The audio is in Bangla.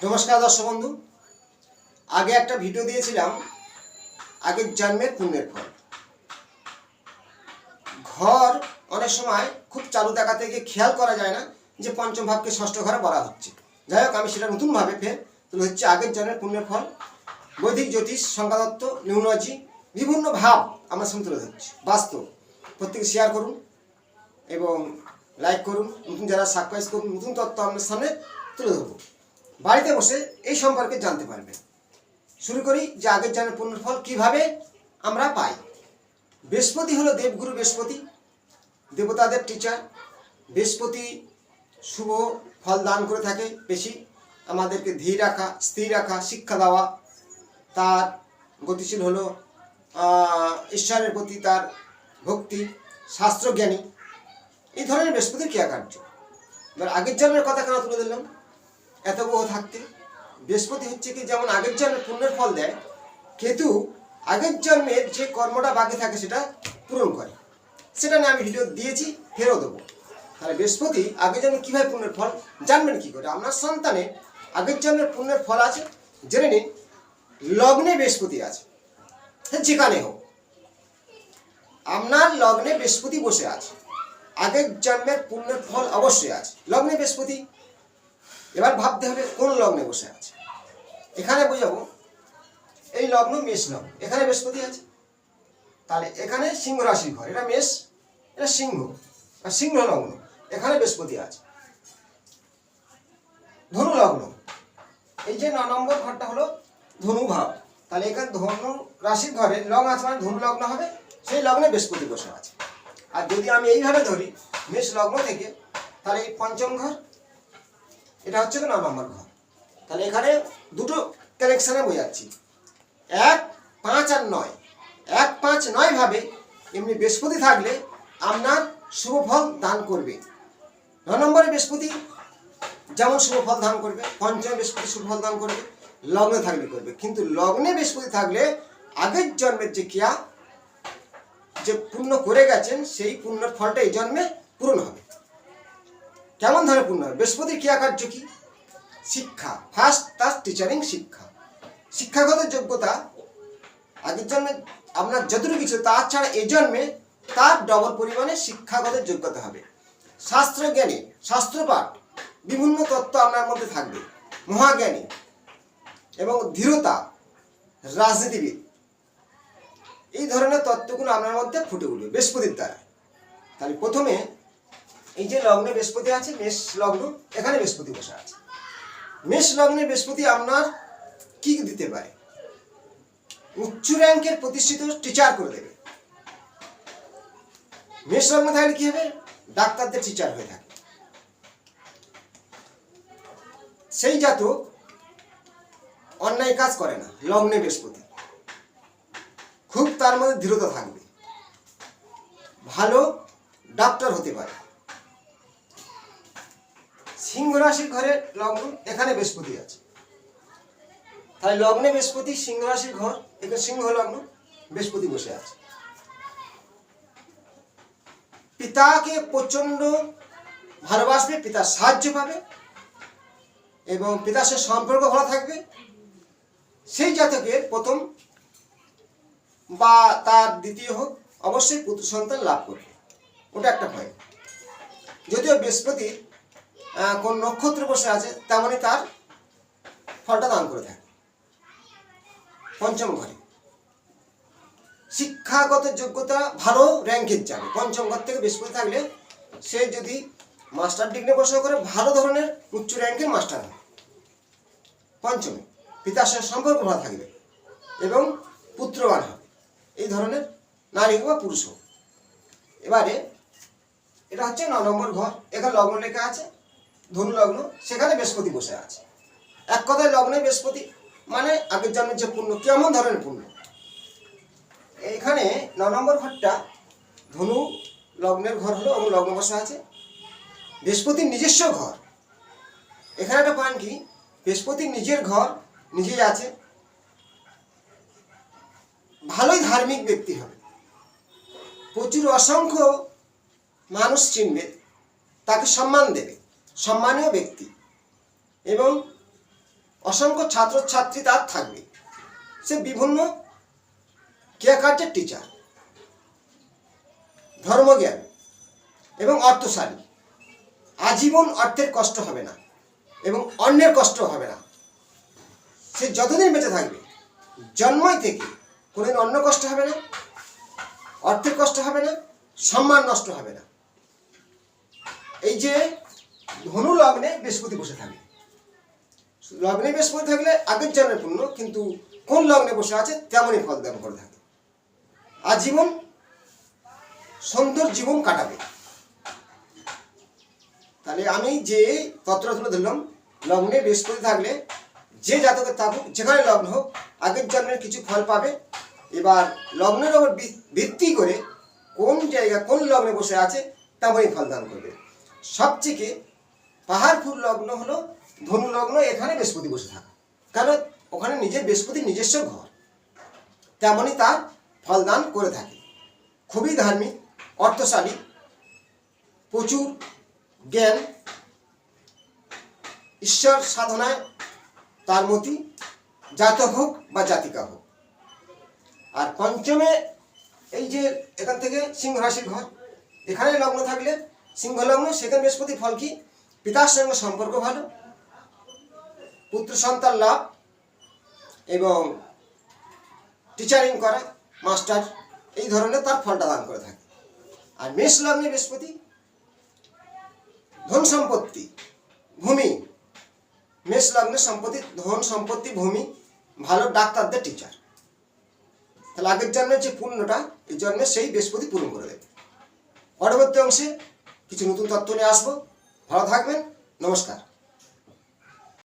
নমস্কার দর্শক বন্ধু। আগে একটা ভিডিও দিয়েছিলাম আগের জন্মের পুণ্যের ফল। ঘর অনেক সময় খুব চালু দেখাতে গিয়ে খেয়াল করা যায় না যে পঞ্চম ভাবকে ষষ্ঠ ঘরে বলা হচ্ছে। যাই হোক, আমি সেটা নতুনভাবে ফের তুলে হচ্ছে আগের জন্মের পুণ্যের ফল। বৈদিক জ্যোতিষ, সংখ্যাতত্ত্ব, নিউমোলজি, বিভিন্ন ভাব আমার সামনে তুলে ধরছি বাস্তব। প্রত্যেকে শেয়ার করুন এবং লাইক করুন। নতুন যারা সাবস্ক্রাইব করুন, নতুন তথ্য আপনার সামনে তুলে ধরবো। বাড়িতে বসে এই সম্পর্কে জানতে পারবেন। শুরু করি যে আগের জন্মের পুণ্যের ফল কীভাবে আমরা পাই। বৃহস্পতি হলো দেবগুরু। বৃহস্পতি দেবতাদের টিচার। বৃহস্পতি শুভ ফল দান করে থাকে বেশি, আমাদেরকে ধীর রাখা, স্থির রাখা, শিক্ষা দেওয়া। তার গতিশীল হলো ঈশ্বরের প্রতি তার ভক্তি, শাস্ত্রজ্ঞানী, এই ধরনের বৃহস্পতির ক্রিয়াকার্য। এবার আগের জন্মের কথা কেন তুলে দিলাম এত বহু থাকতে। বৃহস্পতি হচ্ছে কি, যেমন আগের জন্মের পুণ্যের ফল দেয়, কেতু আগের জন্মের যে কর্মটা বাকি থাকে সেটা পূরণ করে। সেটা নিয়ে আমি ভিডিও দিয়েছি, ফেরও দেবো। তাহলে বৃহস্পতি আগের জন্মে কীভাবে পুণ্যের ফল জানবেন কী করে? আপনার সন্তানে আগের জন্মের পুণ্যের ফল আছে, জেনে নিন। লগ্নে বৃহস্পতি আছে, যেখানে হোক আপনার লগ্নে বৃহস্পতি বসে আছে, আগের জন্মের পুণ্যের ফল অবশ্যই আছে। লগ্নে বৃহস্পতি, এবার ভাবতে হবে কোন লগ্নে বসে আছে। এখানে বোঝাবো এই লগ্ন মেষ লগ্ন, এখানে বৃহস্পতি আছে। তাহলে এখানে সিংহ রাশির ঘর, এটা মেষ, এটা সিংহ, আর সিংহ লগ্ন, এখানে বৃহস্পতি আছে। ধনু লগ্ন, এই যে 9 নম্বর ঘরটা হলো ধনু ভাব। তাহলে এখানে ধনু রাশির ঘরে লগ্ন আছে মানে ধনু লগ্ন হবে, সেই লগ্নে বৃহস্পতি বসে আছে। আর যদি আমি এইভাবে ধরি মেষ লগ্ন থেকে, তাহলে এই পঞ্চম ঘর, এটা হচ্ছে 9 নম্বর ঘর। তাহলে এখানে দুটো কানেকশানে বোঝাচ্ছি, 1, 5 আর 9। 1, 5, 9 ভাবে এমনি বৃহস্পতি থাকলে আপনার শুভ ফল দান করবে। 9 নম্বরে বৃহস্পতি যেমন শুভ ফল দান করবে, পঞ্চমে বৃহস্পতি শুভ ফল দান করবে, লগ্নে থাকলে করবে। কিন্তু লগ্নে বৃহস্পতি থাকলে আগের জন্মের যে ক্রিয়া, যে পুণ্য করে গেছেন, সেই পুণ্যের ফলটা এই জন্মে পূরণ হবে। কেমন ধরনের পুণ্য হবে? বৃহস্পতির ক্রিয়াকার্য কি? শিক্ষা। ফার্স্ট তার টিচারিং শিক্ষা, শিক্ষাগত যোগ্যতা। আগের জন্মে আপনার যতটুকু ছিল তার ছাড়া এই জন্মে তার ডবল পরিমাণে শিক্ষাগত যোগ্যতা হবে। শাস্ত্রজ্ঞানী, শাস্ত্রপাঠ, বিভিন্ন তত্ত্ব আপনার মধ্যে থাকবে। মহাজ্ঞানী এবং ধীরতা, রাজনীতিবিদ, এই ধরনের তত্ত্বগুলো আপনার মধ্যে ফুটে উঠবে বৃহস্পতির দ্বারা। তাহলে প্রথমে এই যে লগ্নে বৃহস্পতি আছে, মেষ লগ্ন, এখানে বৃহস্পতি বসে আছে। মেষ লগ্নে বৃহস্পতি আপনার কি দিতে পারে? উচ্চ র্যাঙ্কের প্রতিষ্ঠিত টিচার করে দেবে। মেষ লগ্ন থাকলে কি হবে? ডাক্তারদের টিচার হয়ে থাকে। সেই জাতক অন্যায় কাজ করে না, লগ্নে বৃহস্পতি, খুব তার মধ্যে দৃঢ়তা থাকবে, ভালো ডাক্তার হতে পারে। সিংহ রাশির ঘরে লগ্ন, এখানে বৃহস্পতি আছে। তাই লগ্নে বৃহস্পতি, সিংহ রাশির ঘর, এখানে সিংহ লগ্ন, বৃহস্পতি বসে আছে। পিতাকে প্রচন্ড ভালোবাসবে, পিতার সাহায্য পাবে এবং পিতার সাথে সম্পর্ক ভালো থাকবে। সেই জাতকের প্রথম বা তার দ্বিতীয় হোক, অবশ্যই পুত্র সন্তান লাভ করবে, ওটা একটা পয়েন্ট। যদিও বৃহস্পতি কোন নক্ষত্র বসে আছে, তেমনই তার ফলটা দান করে থাকে। পঞ্চম ঘরে শিক্ষাগত যোগ্যতা, ভালো র্যাঙ্কের যাবে। পঞ্চম ঘর থেকে বৃহস্পতি থাকলে সে যদি মাস্টার ডিগ্রি পড়াশোনা করে, ভালো ধরনের উচ্চ র্যাঙ্কের মাস্টার হবে। পঞ্চমে পিতার সাথে সম্পর্ক ভালো থাকবে এবং পুত্রবান হবে, এই ধরনের নারী হোক বা পুরুষ হোক। এবারে এটা হচ্ছে 9 নম্বর ঘর, এখানে লগ্ন লেখা আছে ধনু লগ্ন, সেখানে বৃহস্পতি বসে আছে। এক কথায় লগ্নে বৃহস্পতি মানে আগের জন্মের যে পুণ্য, কেমন ধরনের পুণ্য। এখানে 9 নম্বর ঘরটা ধনু লগ্নের ঘর হলো এবং লগ্ন বসে আছে। বৃহস্পতির নিজস্ব ঘর, এখানে একটা পয়েন্ট কি, বৃহস্পতির নিজের ঘর নিজেই আছে। ভালোই ধার্মিক ব্যক্তি হবে, প্রচুর অসংখ্য মানুষ চিনবে, তাকে সম্মান দেবে, সম্মানীয় ব্যক্তি এবং অসংখ্য ছাত্রছাত্রী তার থাকবে। সে বিভিন্ন ক্রিয়াকার্যের টিচার, ধর্মজ্ঞান এবং অর্থশালী। আজীবন অর্থের কষ্ট হবে না এবং অন্যের কষ্ট হবে না। সে যতদিন বেঁচে থাকবে, জন্মই থেকে কোনোদিন অন্য কষ্ট হবে না, অর্থের কষ্ট হবে না, সম্মান নষ্ট হবে না। এই যে ধনু লগ্নে বৃহস্পতি বসে থাকে, লগ্নে বৃহস্পতি থাকলে আগের জন্মের পুণ্য, কিন্তু কোন লগ্নে বসে আছে তেমনই ফল দান করে থাকে। আজীবন সুন্দর জীবন কাটাবে। তাহলে আমি যে তত্ত্বটা তুলে ধরলাম, লগ্নে বৃহস্পতি থাকলে যে জাতকের থাকুক, যেখানে লগ্ন হোক, আগের জন্মের কিছু ফল পাবে। এবার লগ্নের ওপর ভিত্তি করে কোন জায়গা কোন লগ্নে বসে আছে তেমনই ফল দান করবে। সবথেকে পাহাড়পুর লগ্ন হলো ধনু লগ্ন, এখানে বৃহস্পতি বসে থাকা, কারণ ওখানে নিজের বৃহস্পতির নিজস্ব ঘর, তেমনই তার ফলদান করে থাকে। খুবই ধার্মিক, অর্থশালী, প্রচুর জ্ঞান, ঈশ্বর সাধনায় তার মতি, জাতক হোক বা জাতিকা হোক। আর পঞ্চমে এই যে এখান থেকে সিংহ রাশির ঘর, এখানে লগ্ন থাকলে সিংহ লগ্ন, সেখানে বৃহস্পতি ফল কি? পিতার সঙ্গে সম্পর্ক ভালো, পুত্র সন্তান লাভ এবং টিচারিং করা, মাস্টার, এই ধরনের তার ফলটা দান করে থাকে। আর মেষ লগ্নে বৃহস্পতি ধন সম্পত্তি, ভূমি, মেষ লগ্নের সম্পত্তি ধন সম্পত্তি, ভূমি, ভালো ডাক্তারদের টিচার। তাহলে আগের জন্মের যে পুণ্যটা এই জন্মে সেই বৃহস্পতি পূরণ করে দেবে। পরবর্তী অংশে কিছু নতুন তত্ত্ব নিয়ে আসবো। ভালো থাকবেন, নমস্কার।